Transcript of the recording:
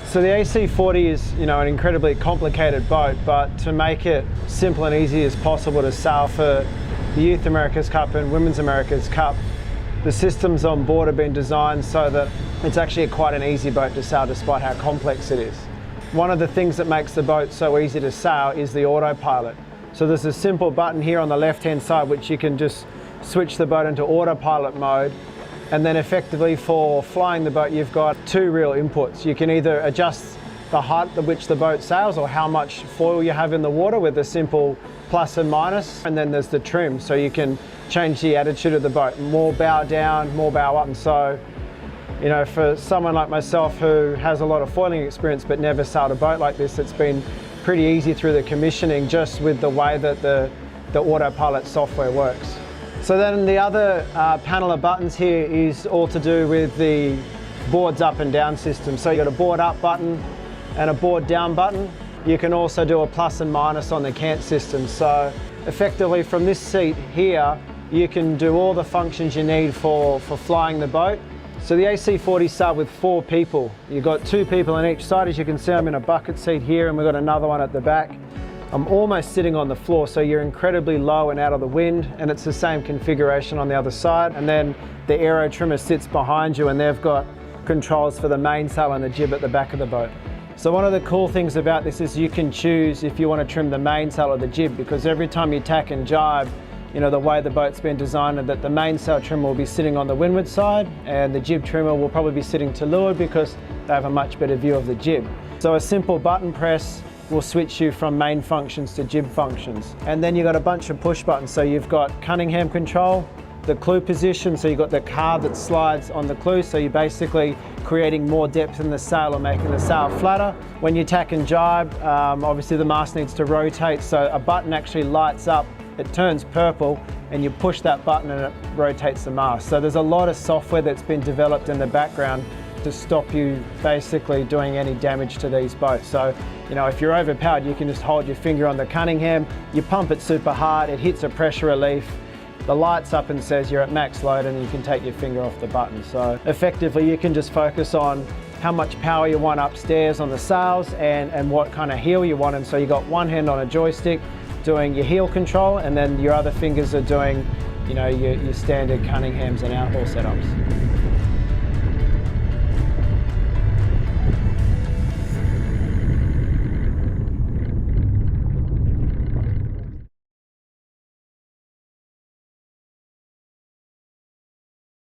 So the AC40 is, an incredibly complicated boat, but to make it simple and easy as possible to sail for the Youth America's Cup and Women's America's Cup, the systems on board have been designed so that it's actually quite an easy boat to sail despite how complex it is. One of the things that makes the boat so easy to sail is the autopilot. So there's a simple button here on the left-hand side which you can just switch the boat into autopilot mode, and then effectively for flying the boat you've got two real inputs. You can either adjust the height at which the boat sails or how much foil you have in the water with a simple plus and minus, and then there's the trim, so you can change the attitude of the boat, more bow down, more bow up. And so for someone like myself who has a lot of foiling experience but never sailed a boat like this, it's been pretty easy through the commissioning just with the way that the autopilot software works. So then the other panel of buttons here is all to do with the boards up and down system. So you've got a board up button and a board down button. You can also do a plus and minus on the cant system. So effectively from this seat here, you can do all the functions you need for flying the boat. So the AC40 start with 4 people. You've got 2 people on each side. As you can see, I'm in a bucket seat here and we've got another one at the back. I'm almost sitting on the floor, so you're incredibly low and out of the wind, and it's the same configuration on the other side. And then the aero trimmer sits behind you and they've got controls for the mainsail and the jib at the back of the boat. So one of the cool things about this is you can choose if you want to trim the mainsail or the jib, because every time you tack and jibe, the way the boat's been designed, that the mainsail trimmer will be sitting on the windward side and the jib trimmer will probably be sitting to leeward because they have a much better view of the jib. So a simple button press will switch you from main functions to jib functions. And then you've got a bunch of push buttons. So you've got Cunningham control, the clew position, so you've got the card that slides on the clew, so you're basically creating more depth in the sail or making the sail flatter. When you tack and jibe, obviously the mast needs to rotate, so a button actually lights up, it turns purple, and you push that button and it rotates the mast. So there's a lot of software that's been developed in the background to stop you basically doing any damage to these boats. So, if you're overpowered, you can just hold your finger on the Cunningham, you pump it super hard, it hits a pressure relief, the light's up and says you're at max load, and you can take your finger off the button. So effectively you can just focus on how much power you want upstairs on the sails and what kind of heel you want. And so you've got one hand on a joystick doing your heel control, and then your other fingers are doing your standard Cunninghams and outhaul setups.